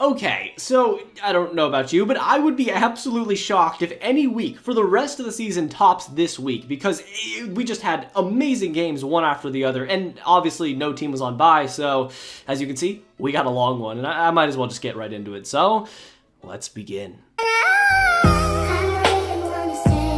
Okay, so I don't know about you, but I would be absolutely shocked if any week for the rest of the season tops this week, because we just had amazing games one after the other, and obviously no team was on bye, so as you can see, we got a long one, and I might as well just get right into it. So, let's begin.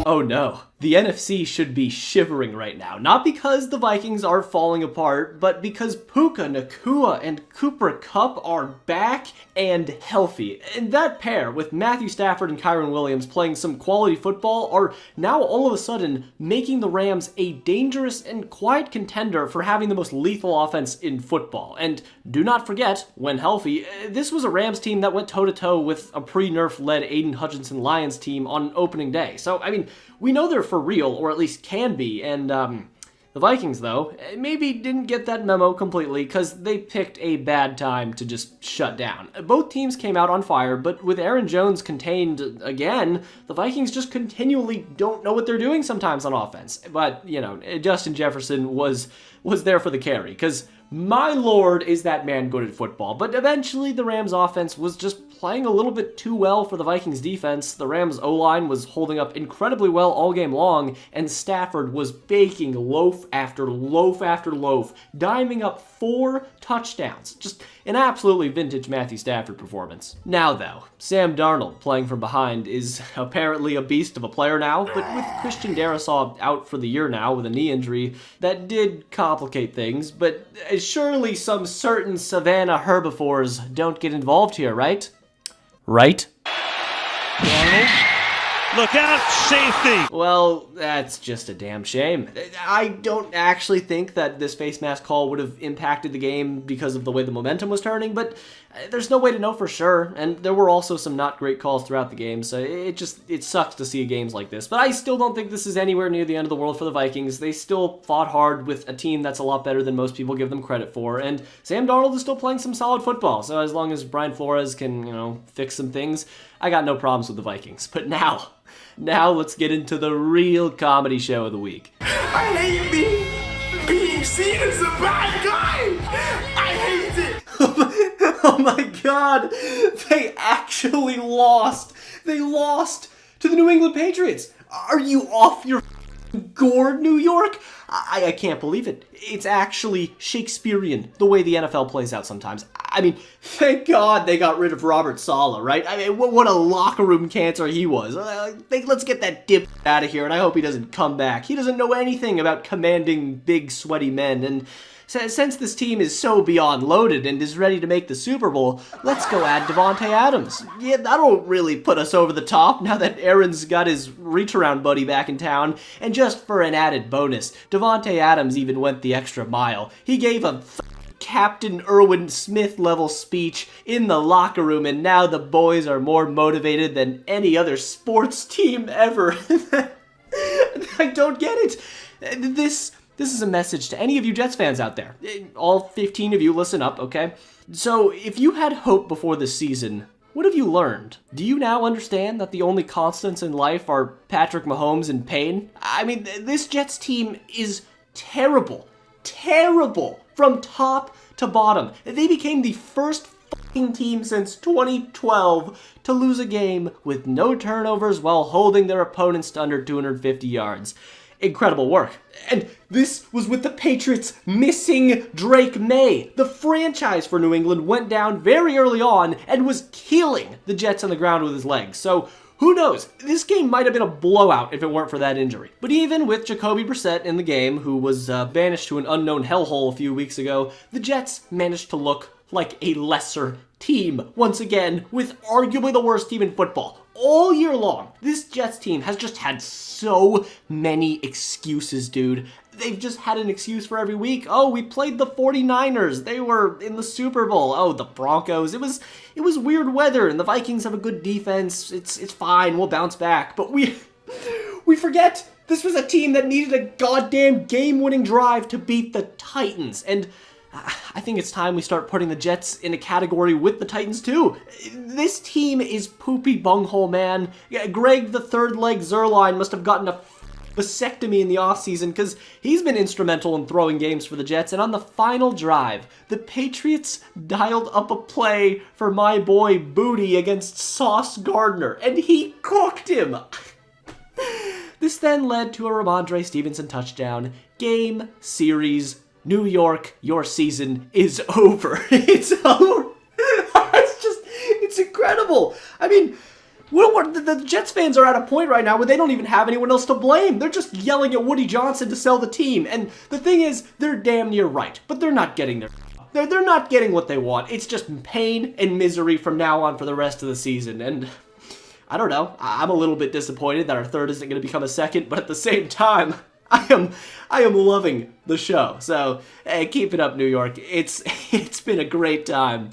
Oh no, the NFC should be shivering right now. Not because the Vikings are falling apart, but because Puka, Nacua, and Kupp are back and healthy. And that pair, with Matthew Stafford and Kyren Williams playing some quality football, are now all of a sudden making the Rams a dangerous and quiet contender for having the most lethal offense in football. And do not forget, when healthy, this was a Rams team that went toe-to-toe with a pre-nerf-led Aiden Hutchinson Lions team on opening day. So, I mean, we know they're for real, or at least can be, and the Vikings, though, maybe didn't get that memo completely because they picked a bad time to just shut down. Both teams came out on fire, but with Aaron Jones contained again, the Vikings just continually don't know what they're doing sometimes on offense. But, you know, Justin Jefferson was there for the carry, because my lord, is that man good at football. But eventually the Rams offense was just playing a little bit too well for the Vikings defense. The Rams O-line was holding up incredibly well all game long, and Stafford was baking loaf after loaf after loaf, diming up 4 touchdowns. Just an absolutely vintage Matthew Stafford performance. Now though, Sam Darnold playing from behind is apparently a beast of a player now, but with Christian Darrisaw out for the year now with a knee injury, that did complicate things, but surely some certain savanna herbivores don't get involved here, right? Right? Darnold. Look out, safety! Well, that's just a damn shame. I don't actually think that this face mask call would have impacted the game because of the way the momentum was turning, but there's no way to know for sure, and there were also some not great calls throughout the game, so it sucks to see games like this. But I still don't think this is anywhere near the end of the world for the Vikings. They still fought hard with a team that's a lot better than most people give them credit for, and Sam Darnold is still playing some solid football, so as long as Brian Flores can, fix some things, I got no problems with the Vikings. But now let's get into the real comedy show of the week. I hate being seen as a bad guy. I hate it. Oh my god, they actually lost. They lost to the New England Patriots. Are you off your gourd, New York? I can't believe it. It's actually Shakespearean, the way the NFL plays out sometimes. I mean, thank God they got rid of Robert Saleh, right? I mean, what a locker room cancer he was. Let's get that dip out of here, and I hope he doesn't come back. He doesn't know anything about commanding big, sweaty men, and since this team is so beyond loaded and is ready to make the Super Bowl, let's go add Davante Adams. Yeah, that'll really put us over the top now that Aaron's got his reach-around buddy back in town. And just for an added bonus, Davante Adams even went the extra mile. He gave a Captain Irwin Smith level speech in the locker room, and now the boys are more motivated than any other sports team ever. I don't get it. This is a message to any of you Jets fans out there. All 15 of you, listen up, okay? So, if you had hope before this season, what have you learned? Do you now understand that the only constants in life are Patrick Mahomes and Payne? I mean, this Jets team is terrible. Terrible. From top to bottom. They became the first fucking team since 2012 to lose a game with no turnovers while holding their opponents to under 250 yards. Incredible work. And this was with the Patriots missing Drake May. The franchise for New England went down very early on and was killing the Jets on the ground with his legs. So who knows? This game might have been a blowout if it weren't for that injury. But even with Jacoby Brissett in the game, who was banished to an unknown hellhole a few weeks ago, the Jets managed to look like a lesser team once again, with arguably the worst team in football. All year long, this Jets team has just had so many excuses, dude. They've just had an excuse for every week. Oh, we played the 49ers. They were in the Super Bowl. Oh, the Broncos. It was weird weather, and the Vikings have a good defense. It's fine. We'll bounce back. But we forget this was a team that needed a goddamn game-winning drive to beat the Titans. And I think it's time we start putting the Jets in a category with the Titans too. This team is poopy bunghole, man. Greg the third leg Zerline must have gotten a vasectomy in the offseason because he's been instrumental in throwing games for the Jets. And on the final drive, the Patriots dialed up a play for my boy Booty against Sauce Gardner, and he cooked him. This then led to a Ramondre Stevenson touchdown. Game, series, New York, your season is over. It's over. It's incredible. I mean, the Jets fans are at a point right now where they don't even have anyone else to blame. They're just yelling at Woody Johnson to sell the team. And the thing is, they're damn near right, but they're not getting their... They're not getting what they want. It's just pain and misery from now on for the rest of the season. And I don't know. I'm a little bit disappointed that our third isn't going to become a second, but at the same time, I am loving the show. So keep it up, New York. It's been a great time.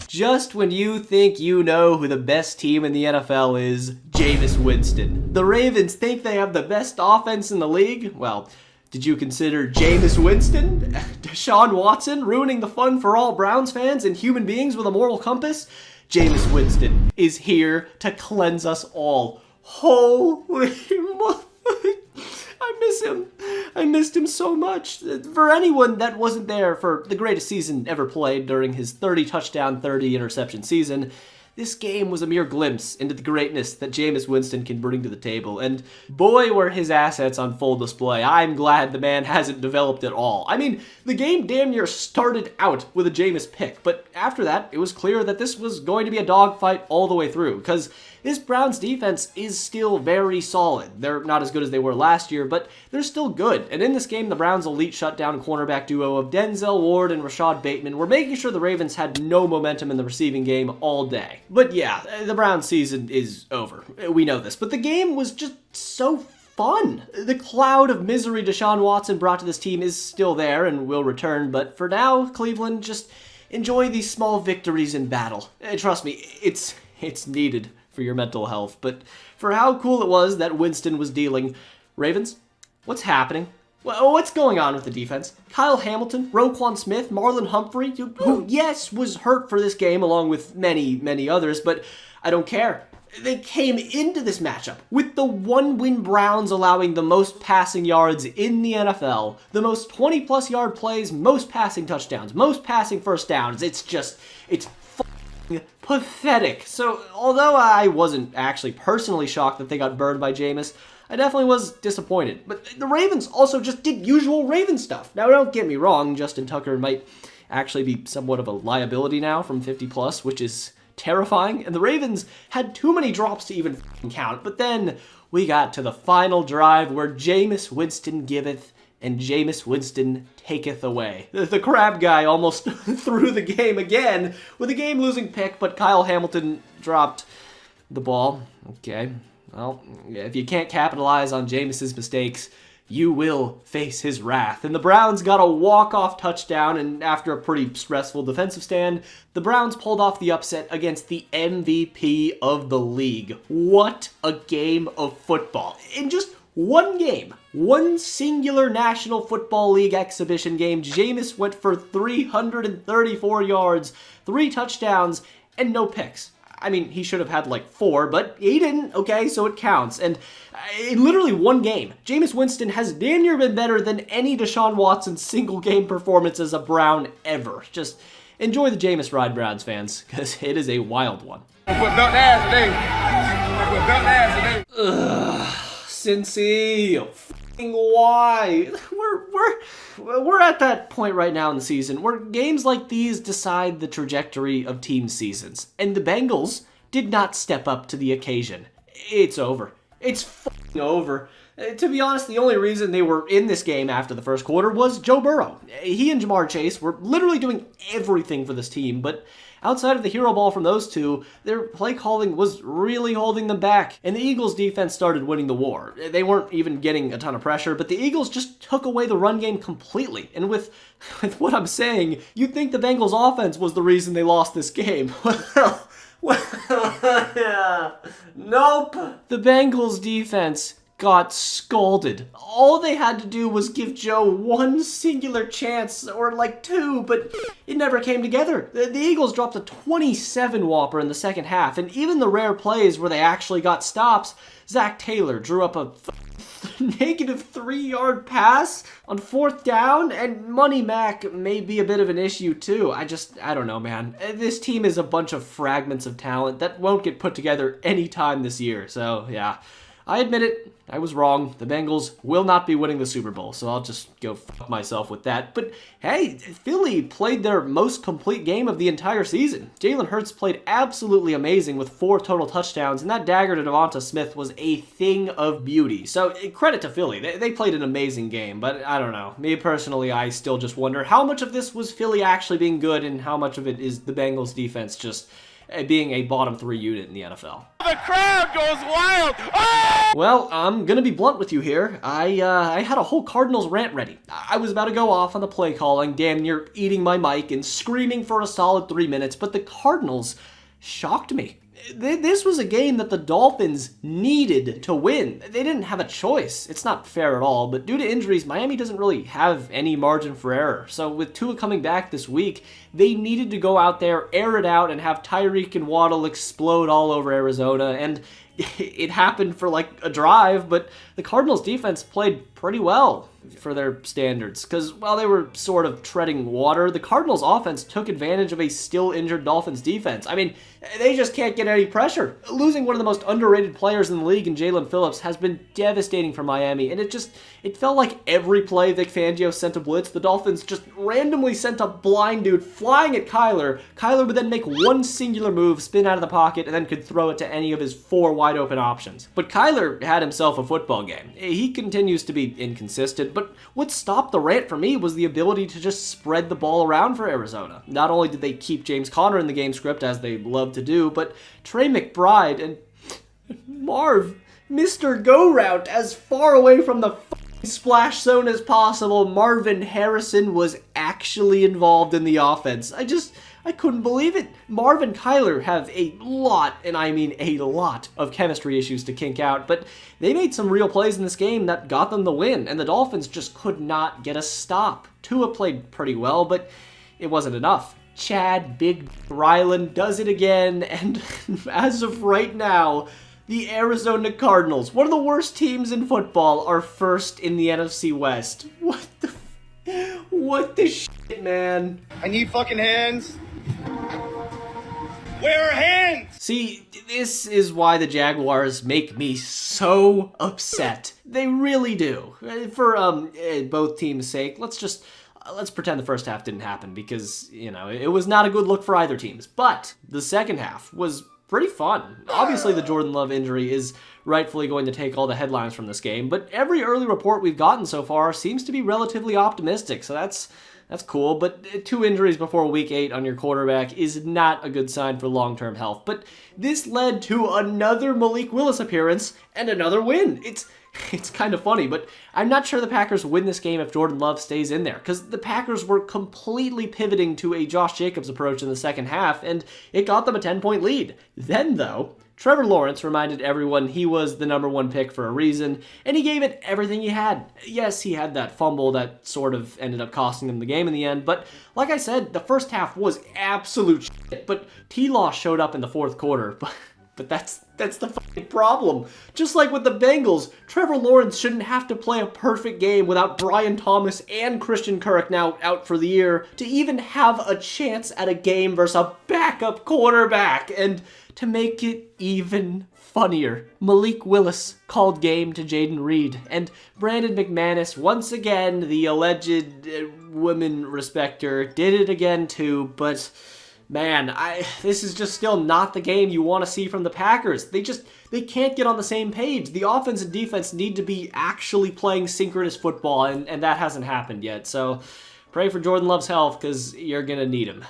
Just when you think you know who the best team in the NFL is, Jameis Winston. The Ravens think they have the best offense in the league? Well, did you consider Jameis Winston, Deshaun Watson, ruining the fun for all Browns fans and human beings with a moral compass? Jameis Winston is here to cleanse us all. Holy moly. I miss him. I missed him so much. For anyone that wasn't there for the greatest season ever played during his 30 touchdown, 30 interception season, this game was a mere glimpse into the greatness that Jameis Winston can bring to the table, and boy were his assets on full display. I'm glad the man hasn't developed at all. I mean, the game damn near started out with a Jameis pick, but after that, it was clear that this was going to be a dogfight all the way through, because this Browns defense is still very solid. They're not as good as they were last year, but they're still good. And in this game, the Browns' elite shutdown cornerback duo of Denzel Ward and Rashad Bateman were making sure the Ravens had no momentum in the receiving game all day. But yeah, the Browns season is over. We know this. But the game was just so fun. The cloud of misery Deshaun Watson brought to this team is still there and will return. But for now, Cleveland, just enjoy these small victories in battle. Trust me, it's needed for your mental health, but for how cool it was that Winston was dealing. Ravens, what's happening? What's going on with the defense? Kyle Hamilton, Roquan Smith, Marlon Humphrey, who, yes, was hurt for this game along with many, many others, but I don't care. They came into this matchup with the one-win Browns allowing the most passing yards in the NFL, the most 20-plus yard plays, most passing touchdowns, most passing first downs. It's pathetic. So, although I wasn't actually personally shocked that they got burned by Jameis, I definitely was disappointed. But the Ravens also just did usual Raven stuff. Now, don't get me wrong, Justin Tucker might actually be somewhat of a liability now from 50+, which is terrifying. And the Ravens had too many drops to even count. But then we got to the final drive where Jameis Winston giveth and Jameis Winston taketh away. The crab guy almost threw the game again with a game-losing pick, but Kyle Hamilton dropped the ball. Okay, well, if you can't capitalize on Jameis's mistakes, you will face his wrath. And the Browns got a walk-off touchdown, and after a pretty stressful defensive stand, the Browns pulled off the upset against the MVP of the league. What a game of football. In just one game, one singular National Football League exhibition game, Jameis went for 334 yards, 3 touchdowns, and no picks. I mean, he should have had like 4, but he didn't, okay, so it counts. And in literally one game, Jameis Winston has damn near been better than any Deshaun Watson single game performance as a Brown ever. Just enjoy the Jameis ride, Browns fans, because it is a wild one. Ugh. Cincy, why? We're at that point right now in the season where games like these decide the trajectory of team seasons, and the Bengals did not step up to the occasion. It's over. It's over. To be honest, the only reason they were in this game after the first quarter was Joe Burrow. He and Jamar Chase were literally doing everything for this team, but outside of the hero ball from those two, their play calling was really holding them back, and the Eagles' defense started winning the war. They weren't even getting a ton of pressure, but the Eagles just took away the run game completely, and with what I'm saying, you'd think the Bengals' offense was the reason they lost this game. Well, yeah. Nope. The Bengals' defense got scalded. All they had to do was give Joe one singular chance, or like two, but it never came together. The Eagles dropped a 27 whopper in the second half, and even the rare plays where they actually got stops, Zach Taylor drew up a negative 3-yard pass on 4th down, and Money Mac may be a bit of an issue too. I don't know, man. This team is a bunch of fragments of talent that won't get put together anytime this year, so yeah. I admit it, I was wrong. The Bengals will not be winning the Super Bowl, so I'll just go fuck myself with that. But hey, Philly played their most complete game of the entire season. Jalen Hurts played absolutely amazing with 4 total touchdowns, and that dagger to Devonta Smith was a thing of beauty. So credit to Philly. They played an amazing game, but I don't know. Me personally, I still just wonder how much of this was Philly actually being good and how much of it is the Bengals defense just being a bottom 3 unit in the NFL. The crowd goes wild. Oh! Well, I'm gonna be blunt with you here. I had a whole Cardinals rant ready. I was about to go off on the play calling, damn near eating my mic and screaming for a solid 3 minutes, but the Cardinals shocked me. This was a game that the Dolphins needed to win. They didn't have a choice. It's not fair at all, but due to injuries, Miami doesn't really have any margin for error. So with Tua coming back this week, they needed to go out there, air it out, and have Tyreek and Waddle explode all over Arizona. And it happened for like a drive, but the Cardinals defense played pretty well for their standards, because while they were sort of treading water, the Cardinals offense took advantage of a still injured Dolphins defense. I mean, they just can't get any pressure. Losing one of the most underrated players in the league in Jalen Phillips has been devastating for Miami, and it felt like every play Vic Fangio sent a blitz, the Dolphins just randomly sent a blind dude flying at Kyler. Kyler would then make one singular move, spin out of the pocket, and then could throw it to any of his 4 wide open options. But Kyler had himself a football game. He continues to be inconsistent, but what stopped the rant for me was the ability to just spread the ball around for Arizona. Not only did they keep James Conner in the game script, as they love to do, but Trey McBride and Marv, Mr. Go Route, as far away from the splash zone as possible. Marvin Harrison was actually involved in the offense. I couldn't believe it. Marv and Kyler have a lot, and I mean a lot, of chemistry issues to kink out, but they made some real plays in this game that got them the win, and the Dolphins just could not get a stop. Tua played pretty well, but it wasn't enough. Chad Big Ryland does it again, and as of right now, the Arizona Cardinals, one of the worst teams in football, are first in the NFC West. What the shit, man? I need fucking hands. Where are hands? See, this is why the Jaguars make me so upset. They really do. For both teams' sake, let's pretend the first half didn't happen, because, you know, it was not a good look for either teams. But the second half was pretty fun. Obviously, the Jordan Love injury is rightfully going to take all the headlines from this game, but every early report we've gotten so far seems to be relatively optimistic, so that's cool. But 2 injuries before week 8 on your quarterback is not a good sign for long-term health. But this led to another Malik Willis appearance and another win. It's kind of funny, but I'm not sure the Packers win this game if Jordan Love stays in there, because the Packers were completely pivoting to a Josh Jacobs approach in the second half, and it got them a 10-point lead. Then, though, Trevor Lawrence reminded everyone he was the number 1 pick for a reason, and he gave it everything he had. Yes, he had that fumble that sort of ended up costing him the game in the end, but like I said, the first half was absolute shit, but T-Law showed up in the fourth quarter. But that's the fucking problem. Just like with the Bengals, Trevor Lawrence shouldn't have to play a perfect game without Brian Thomas and Christian Kirk now out for the year to even have a chance at a game versus a backup quarterback. And to make it even funnier, Malik Willis called game to Jaden Reed, and Brandon McManus, once again, the alleged women respecter, did it again too, but man, this is just still not the game you want to see from the Packers. They can't get on the same page. The offense and defense need to be actually playing synchronous football, and that hasn't happened yet. So pray for Jordan Love's health, because you're going to need him.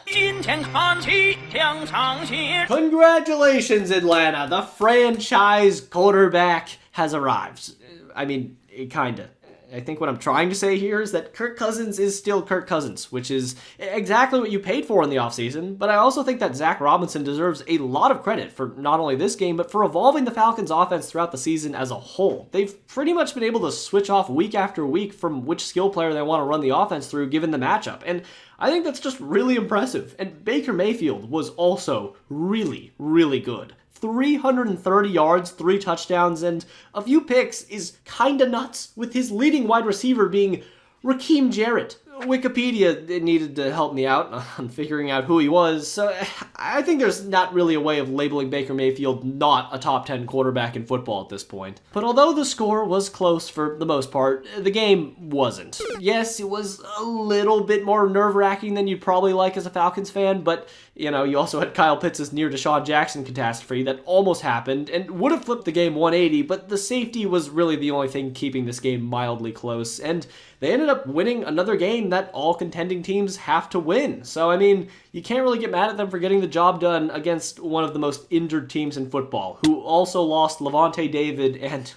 Congratulations, Atlanta. The franchise quarterback has arrived. I mean, kinda. I think what I'm trying to say here is that Kirk Cousins is still Kirk Cousins, which is exactly what you paid for in the offseason, but I also think that Zach Robinson deserves a lot of credit for not only this game, but for evolving the Falcons' offense throughout the season as a whole. They've pretty much been able to switch off week after week from which skill player they want to run the offense through given the matchup, and I think that's just really impressive. And Baker Mayfield was also really, really good. 330 yards, 3 touchdowns, and a few picks is kinda nuts, with his leading wide receiver being Raheem Jarrett. Wikipedia needed to help me out on figuring out who he was, so I think there's not really a way of labeling Baker Mayfield not a top 10 quarterback in football at this point. But although the score was close for the most part, the game wasn't. Yes, it was a little bit more nerve-wracking than you'd probably like as a Falcons fan, but you know, you also had Kyle Pitts' near Deshaun Jackson catastrophe that almost happened and would have flipped the game 180, but the safety was really the only thing keeping this game mildly close, and they ended up winning another game that all contending teams have to win. So, I mean, you can't really get mad at them for getting the job done against one of the most injured teams in football, who also lost Levante David and,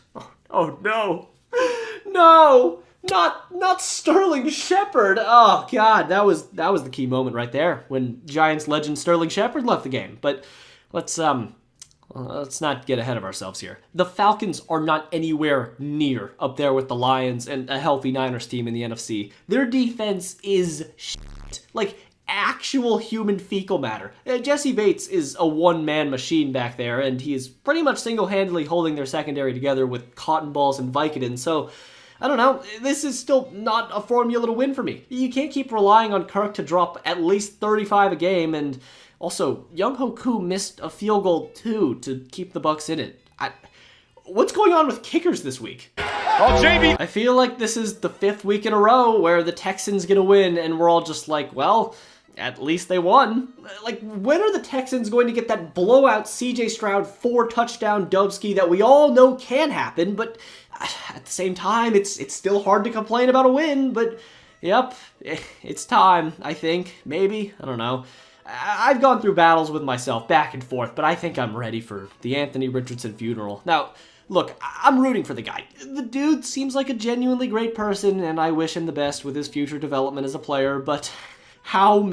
oh no, no! Not Sterling Shepard. Oh God, that was the key moment right there when Giants legend Sterling Shepard left the game. But let's not get ahead of ourselves here. The Falcons are not anywhere near up there with the Lions and a healthy Niners team in the NFC. Their defense is shit. Like actual human fecal matter. Jesse Bates is a one-man machine back there, and he is pretty much single-handedly holding their secondary together with cotton balls and Vicodin. So I don't know, this is still not a formula to win for me. You can't keep relying on Kirk to drop at least 35 a game, and also, Younghoe Koo missed a field goal too to keep the Bucs in it. What's going on with kickers this week? Oh, JB! I feel like this is the 5th week in a row where the Texans get a win, and we're all just like, well, at least they won. Like, when are the Texans going to get that blowout CJ Stroud 4-touchdown dubski that we all know can happen, but at the same time, it's still hard to complain about a win, but yep, it's time, I think, maybe, I don't know. I've gone through battles with myself back and forth, but I think I'm ready for the Anthony Richardson funeral. Now, look, I'm rooting for the guy. The dude seems like a genuinely great person, and I wish him the best with his future development as a player, but how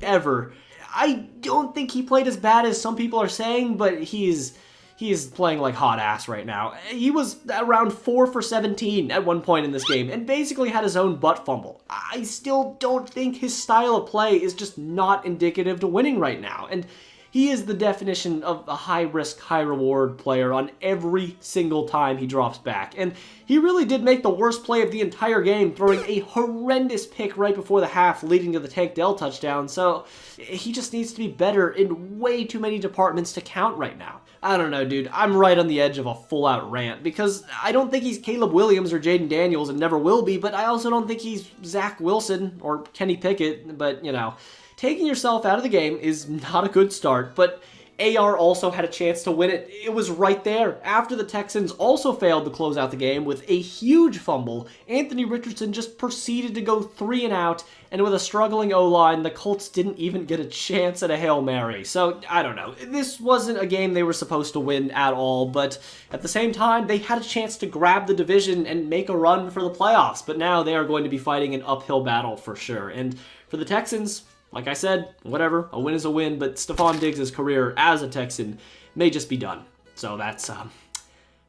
ever. I don't think he played as bad as some people are saying, but he is playing like hot ass right now. He was around 4 for 17 at one point in this game and basically had his own butt fumble. I still don't think his style of play is just not indicative to winning right now, and he is the definition of a high-risk, high-reward player on every single time he drops back. And he really did make the worst play of the entire game, throwing a horrendous pick right before the half, leading to the Tank Dell touchdown. So he just needs to be better in way too many departments to count right now. I don't know, dude. I'm right on the edge of a full-out rant, because I don't think he's Caleb Williams or Jaden Daniels and never will be, but I also don't think he's Zach Wilson or Kenny Pickett, but, you know, taking yourself out of the game is not a good start, but AR also had a chance to win it. It was right there. After the Texans also failed to close out the game with a huge fumble, Anthony Richardson just proceeded to go 3 and out, and with a struggling O-line, the Colts didn't even get a chance at a Hail Mary. So, I don't know. This wasn't a game they were supposed to win at all, but at the same time, they had a chance to grab the division and make a run for the playoffs, but now they are going to be fighting an uphill battle for sure. And for the Texans, like I said, whatever, a win is a win, but Stephon Diggs' career as a Texan may just be done. So that's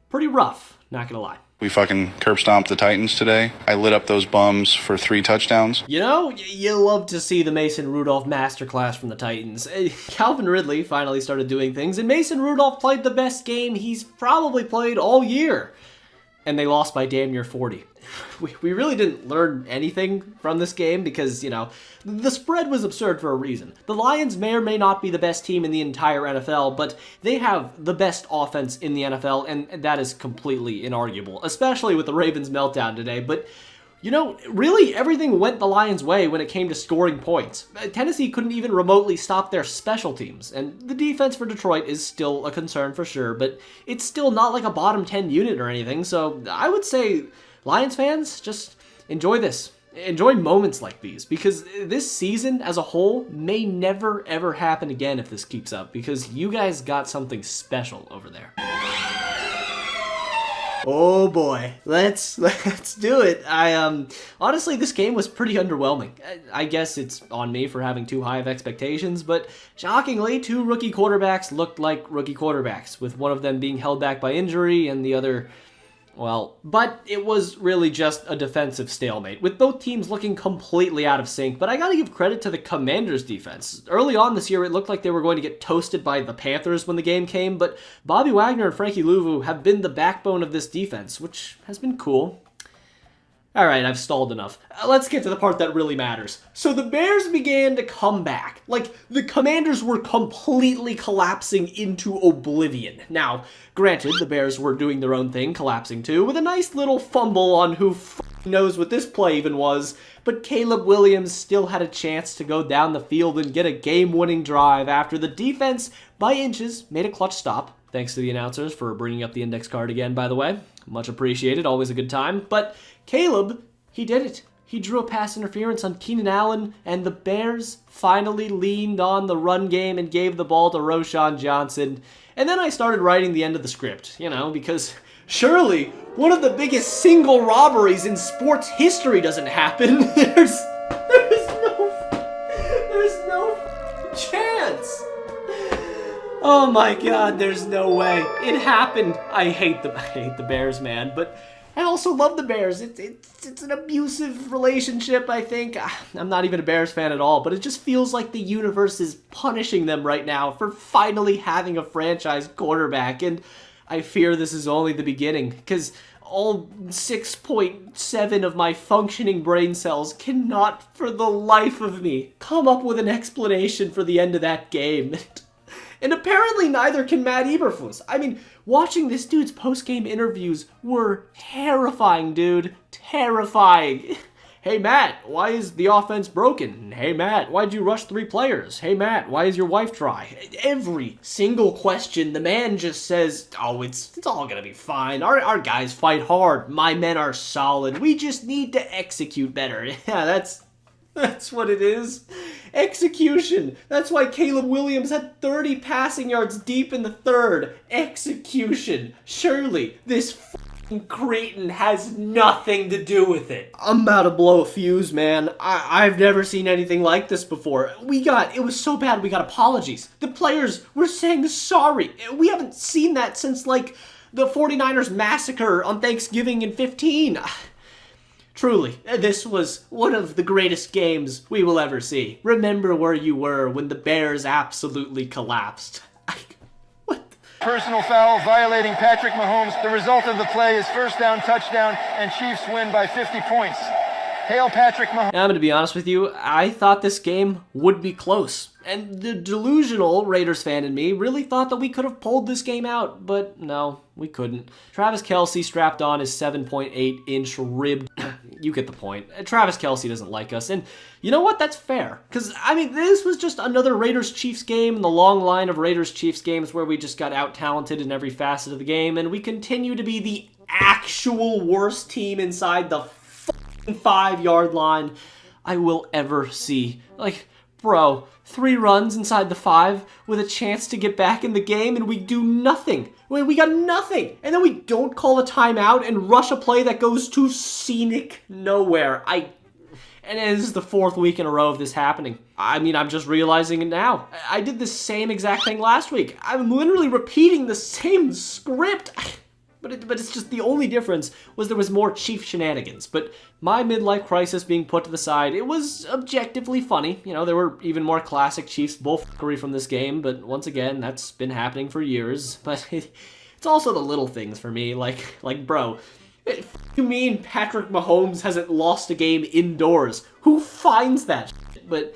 pretty rough, not gonna lie. We fucking curb stomped the Titans today. I lit up those bums for 3 touchdowns. You know, you love to see the Mason Rudolph masterclass from the Titans. Calvin Ridley finally started doing things, and Mason Rudolph played the best game he's probably played all year. And they lost by damn near 40. We really didn't learn anything from this game because, you know, the spread was absurd for a reason. The Lions may or may not be the best team in the entire NFL, but they have the best offense in the NFL, and that is completely inarguable, especially with the Ravens' meltdown today. But, you know, really everything went the Lions' way when it came to scoring points. Tennessee couldn't even remotely stop their special teams, and the defense for Detroit is still a concern for sure, but it's still not like a bottom 10 unit or anything, so I would say Lions fans, just enjoy this. Enjoy moments like these, because this season as a whole may never ever happen again if this keeps up, because you guys got something special over there. Oh boy, let's do it. Honestly, this game was pretty underwhelming. I guess it's on me for having too high of expectations, but shockingly, two rookie quarterbacks looked like rookie quarterbacks, with one of them being held back by injury and the other, well, but it was really just a defensive stalemate, with both teams looking completely out of sync. But I gotta give credit to the Commanders' defense. Early on this year, it looked like they were going to get toasted by the Panthers when the game came, but Bobby Wagner and Frankie Louvu have been the backbone of this defense, which has been cool. Alright, I've stalled enough. Let's get to the part that really matters. So the Bears began to come back. Like, the Commanders were completely collapsing into oblivion. Now, granted, the Bears were doing their own thing, collapsing too, with a nice little fumble on who knows what this play even was, but Caleb Williams still had a chance to go down the field and get a game-winning drive after the defense, by inches, made a clutch stop. Thanks to the announcers for bringing up the index card again, by the way. Much appreciated, always a good time. But Caleb, he did it. He drew a pass interference on Keenan Allen, and the Bears finally leaned on the run game and gave the ball to Roschon Johnson. And then I started writing the end of the script, you know, because surely one of the biggest single robberies in sports history doesn't happen. There's no chance. Oh my god, there's no way. It happened. I hate the Bears, man, but I also love the Bears. It's an abusive relationship, I think. I'm not even a Bears fan at all, but it just feels like the universe is punishing them right now for finally having a franchise quarterback, and I fear this is only the beginning, because all 6.7 of my functioning brain cells cannot, for the life of me, come up with an explanation for the end of that game. And apparently neither can Matt Eberflus. I mean, watching this dude's post-game interviews were terrifying, dude. Terrifying. Hey, Matt, why is the offense broken? Hey, Matt, why'd you rush 3 players? Hey, Matt, why is your wife dry? Every single question, the man just says, oh, it's all gonna be fine. Our guys fight hard. My men are solid. We just need to execute better. Yeah, that's what it is. Execution. That's why Caleb Williams had 30 passing yards deep in the third. Execution. Surely this f***ing Creighton has nothing to do with it. I'm about to blow a fuse, man. I've never seen anything like this before. It was so bad we got apologies. The players were saying sorry. We haven't seen that since, like, the 49ers massacre on Thanksgiving in 15. Truly, this was one of the greatest games we will ever see. Remember where you were when the Bears absolutely collapsed. What? Personal foul violating Patrick Mahomes. The result of the play is first down, touchdown, and Chiefs win by 50 points. Hail Patrick Mahomes. I'm going to be honest with you, I thought this game would be close. And the delusional Raiders fan in me really thought that we could have pulled this game out, but no, we couldn't. Travis Kelce strapped on his 7.8-inch ribbed... You get the point. Travis Kelce doesn't like us, and you know what? That's fair. Because, I mean, this was just another Raiders-Chiefs game in the long line of Raiders-Chiefs games where we just got out-talented in every facet of the game, and we continue to be the actual worst team inside the 5-yard line I will ever see. Like, bro, 3 runs inside the 5 with a chance to get back in the game, and we do nothing. We got nothing. And then we don't call a timeout and rush a play that goes to scenic nowhere. And it is the 4th week in a row of this happening. I mean, I'm just realizing it now. I did the same exact thing last week. I'm literally repeating the same script. But it's just the only difference was there was more Chief shenanigans. But my midlife crisis being put to the side, it was objectively funny. You know, there were even more classic Chiefs bullfuckery from this game, but once again, that's been happening for years. But it's also the little things for me, like bro, you mean Patrick Mahomes hasn't lost a game indoors? Who finds that shit? But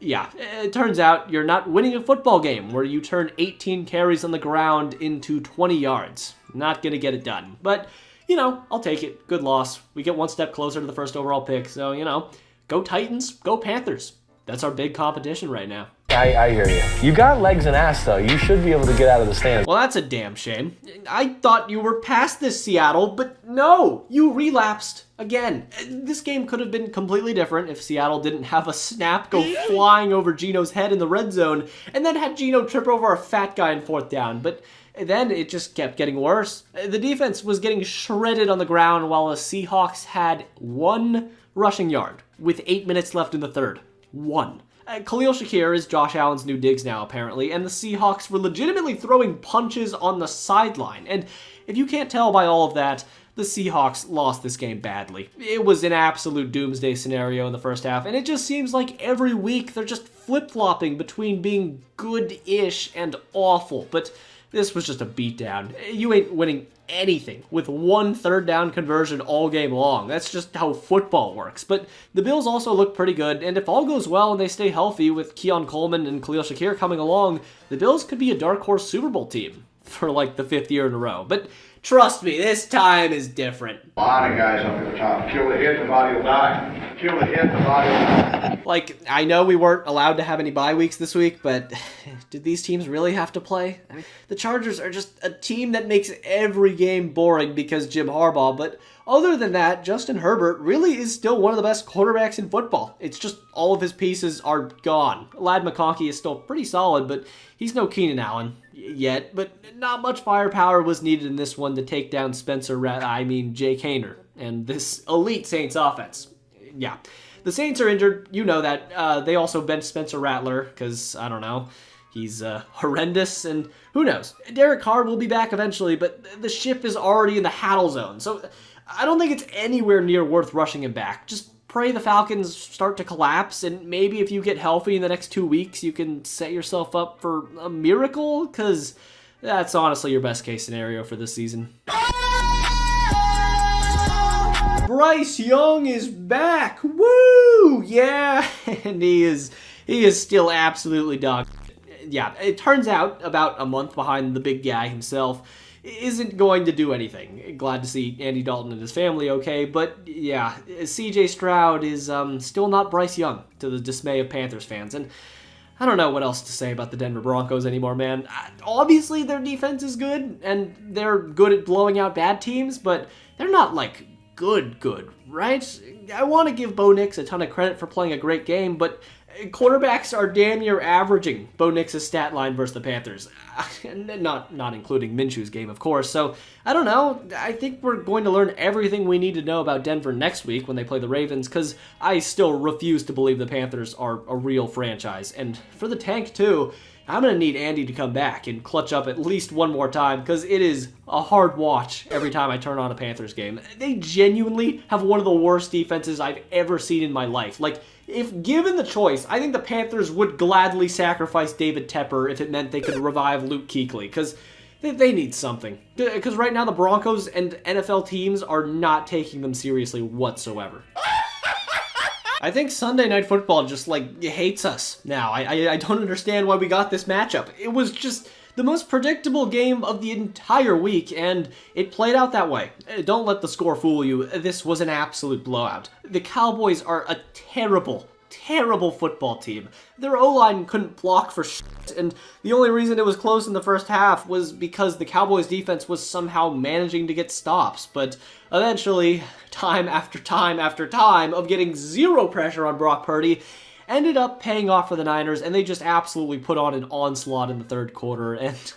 yeah, it turns out you're not winning a football game where you turn 18 carries on the ground into 20 yards. Not gonna get it done. But, you know, I'll take it. Good loss. We get one step closer to the first overall pick. So, you know, go Titans, go Panthers. That's our big competition right now. I hear you. You got legs and ass, though. You should be able to get out of the stands. Well, that's a damn shame. I thought you were past this, Seattle, but no, you relapsed again. This game could have been completely different if Seattle didn't have a snap go flying over Geno's head in the red zone and then had Geno trip over a fat guy in 4th down. But then it just kept getting worse. The defense was getting shredded on the ground while the Seahawks had 1 rushing yard with 8 minutes left in the third. 1. Khalil Shakir is Josh Allen's new Diggs now, apparently, and the Seahawks were legitimately throwing punches on the sideline. And if you can't tell by all of that, the Seahawks lost this game badly. It was an absolute doomsday scenario in the first half, and it just seems like every week they're just flip-flopping between being good-ish and awful. But this was just a beatdown. You ain't winning anything with 1 third-down conversion all game long. That's just how football works. But the Bills also look pretty good, and if all goes well and they stay healthy with Keon Coleman and Khalil Shakir coming along, the Bills could be a dark horse Super Bowl team for like the 5th year in a row. But trust me, this time is different. A lot of guys up at the top. Kill the hit, the body will die. Kill the hit, the body will die. Like, I know we weren't allowed to have any bye weeks this week, but did these teams really have to play? I mean, the Chargers are just a team that makes every game boring because Jim Harbaugh, but other than that, Justin Herbert really is still one of the best quarterbacks in football. It's just all of his pieces are gone. Lad McCockiner is still pretty solid, but he's no Keenan Allen yet, but not much firepower was needed in this one to take down Jake Haener and this elite Saints offense. Yeah. The Saints are injured, you know that. They also benched Spencer Rattler, because, I don't know, he's horrendous, and who knows? Derek Carr will be back eventually, but the ship is already in the Haddle zone, so I don't think it's anywhere near worth rushing him back. Just pray the Falcons start to collapse, and maybe if you get healthy in the next 2 weeks, you can set yourself up for a miracle, because that's honestly your best case scenario for this season. Bryce Young is back! Woo! Yeah! And he is still absolutely dog. Yeah, it turns out about a month behind the big guy himself isn't going to do anything. Glad to see Andy Dalton and his family okay, but yeah, CJ Stroud is still not Bryce Young, to the dismay of Panthers fans, and I don't know what else to say about the Denver Broncos anymore, man. Obviously, their defense is good, and they're good at blowing out bad teams, but they're not, like, good, right? I want to give Bo Nix a ton of credit for playing a great game, but quarterbacks are damn near averaging Bo Nix's stat line versus the Panthers. Not including Minshew's game, of course. So, I don't know. I think we're going to learn everything we need to know about Denver next week when they play the Ravens, because I still refuse to believe the Panthers are a real franchise. And for the tank, too, I'm going to need Andy to come back and clutch up at least one more time, because it is a hard watch every time I turn on a Panthers game. They genuinely have one of the worst defenses I've ever seen in my life. Like, if given the choice, I think the Panthers would gladly sacrifice David Tepper if it meant they could revive Luke Kuechly, because they need something. Because right now the Broncos and NFL teams are not taking them seriously whatsoever. I think Sunday Night Football just, like, hates us now. I don't understand why we got this matchup. It was just the most predictable game of the entire week, and it played out that way. Don't let the score fool you. This was an absolute blowout. The Cowboys are a terrible football team. Their O-line couldn't block for shit, and the only reason it was close in the first half was because the Cowboys defense was somehow managing to get stops, but eventually, time after time after time of getting zero pressure on Brock Purdy ended up paying off for the Niners, and they just absolutely put on an onslaught in the third quarter, and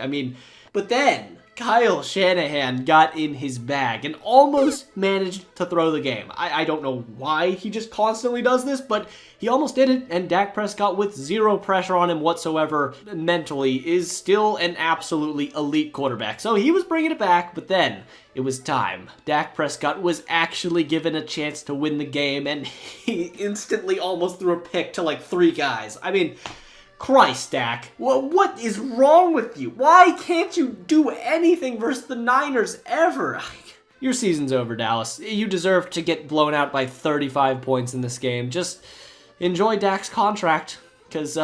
I mean, but then Kyle Shanahan got in his bag and almost managed to throw the game. I don't know why he just constantly does this, but he almost did it, and Dak Prescott, with zero pressure on him whatsoever mentally, is still an absolutely elite quarterback. So he was bringing it back, but then it was time. Dak Prescott was actually given a chance to win the game, and he instantly almost threw a pick to like 3 guys. I mean, Christ, Dak, what is wrong with you? Why can't you do anything versus the Niners ever? Your season's over, Dallas. You deserve to get blown out by 35 points in this game. Just enjoy Dak's contract, because,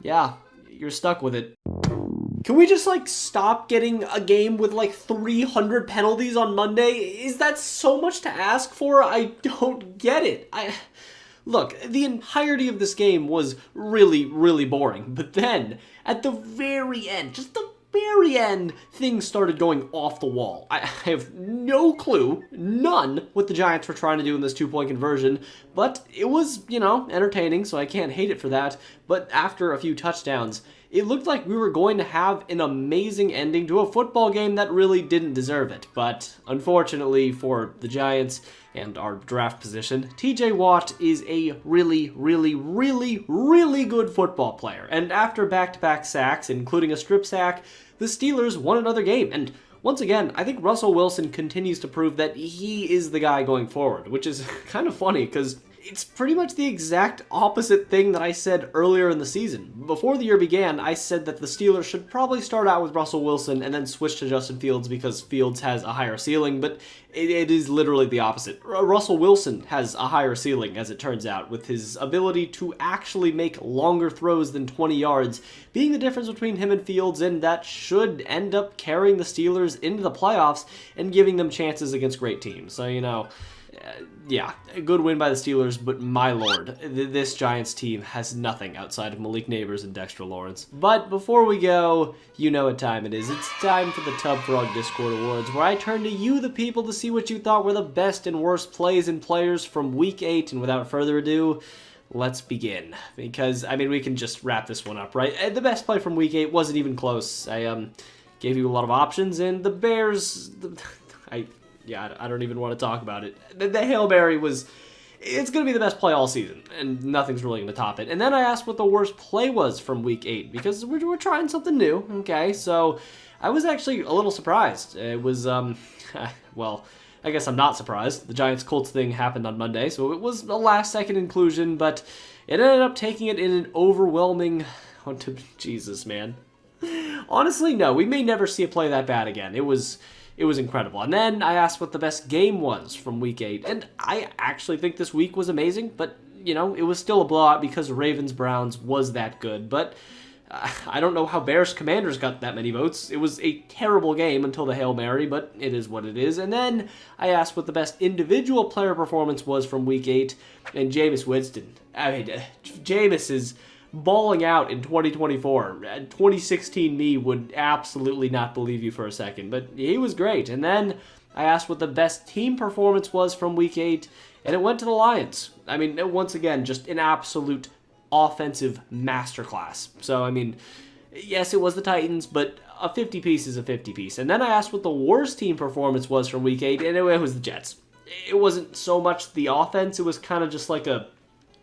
yeah, you're stuck with it. Can we just, like, stop getting a game with, like, 300 penalties on Monday? Is that so much to ask for? I don't get it. Look, the entirety of this game was really, really boring, but then, at the very end, just the very end, things started going off the wall. I have no clue, none, what the Giants were trying to do in this 2-point conversion, but it was, you know, entertaining, so I can't hate it for that. But after a few touchdowns, it looked like we were going to have an amazing ending to a football game that really didn't deserve it. But unfortunately for the Giants and our draft position, TJ Watt is a really, really, really, really good football player. And after back-to-back sacks, including a strip sack, the Steelers won another game. And once again, I think Russell Wilson continues to prove that he is the guy going forward, which is kind of funny because it's pretty much the exact opposite thing that I said earlier in the season. Before the year began, I said that the Steelers should probably start out with Russell Wilson and then switch to Justin Fields because Fields has a higher ceiling, but it is literally the opposite. Russell Wilson has a higher ceiling, as it turns out, with his ability to actually make longer throws than 20 yards, being the difference between him and Fields, and that should end up carrying the Steelers into the playoffs and giving them chances against great teams. So, you know, yeah, a good win by the Steelers, but my lord, this Giants team has nothing outside of Malik Neighbors and Dexter Lawrence. But before we go, you know what time it is. It's time for the Tubfrog Discord Awards, where I turn to you, the people, to see what you thought were the best and worst plays and players from Week 8. And without further ado, let's begin. Because, I mean, we can just wrap this one up, right? The best play from Week 8 wasn't even close. I gave you a lot of options, and the Bears... I don't even want to talk about it. The Hail Mary it's going to be the best play all season, and nothing's really going to top it. And then I asked what the worst play was from Week 8, because we're trying something new, okay? So I was actually a little surprised. It was, well, I guess I'm not surprised. The Giants-Colts thing happened on Monday, so it was a last-second inclusion, but it ended up taking it in an overwhelming... Oh, Jesus, man. Honestly, no, we may never see a play that bad again. It was incredible. And then I asked what the best game was from Week 8, and I actually think this week was amazing, but, you know, it was still a blowout because Ravens-Browns was that good. But I don't know how Bears-Commanders got that many votes. It was a terrible game until the Hail Mary, but it is what it is. And then I asked what the best individual player performance was from Week 8, and Jameis Winston. I mean, Jameis is balling out in 2024. 2016 me would absolutely not believe you for a second, but he was great. And then I asked what the best team performance was from Week 8, and it went to the Lions. I mean, once again, just an absolute offensive masterclass. So, I mean, yes, it was the Titans, but a 50-piece is a 50-piece. And then I asked what the worst team performance was from Week 8, and it was the Jets. It wasn't so much the offense, it was kind of just like a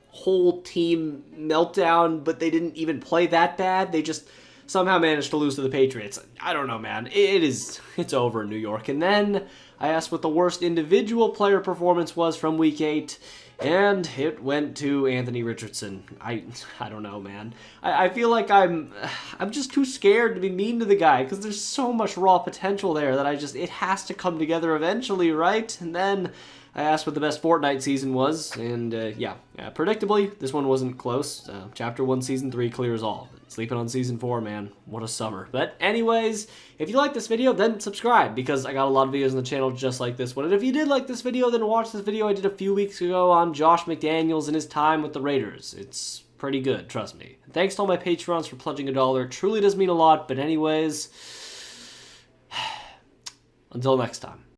whole team meltdown, but they didn't even play that bad. They just somehow managed to lose to the Patriots. I don't know, man. It's over in New York. And then I asked what the worst individual player performance was from Week 8, and it went to Anthony Richardson. I don't know, man. I feel like I'm just too scared to be mean to the guy because there's so much raw potential there that it has to come together eventually, right? And then I asked what the best Fortnite season was, and predictably, this one wasn't close. Chapter 1, Season 3 clears all. Sleeping on Season 4, man, what a summer. But anyways, if you like this video, then subscribe, because I got a lot of videos on the channel just like this one. And if you did like this video, then watch this video I did a few weeks ago on Josh McDaniels and his time with the Raiders. It's pretty good, trust me. And thanks to all my Patrons for pledging $1. It truly does mean a lot, but anyways, until next time.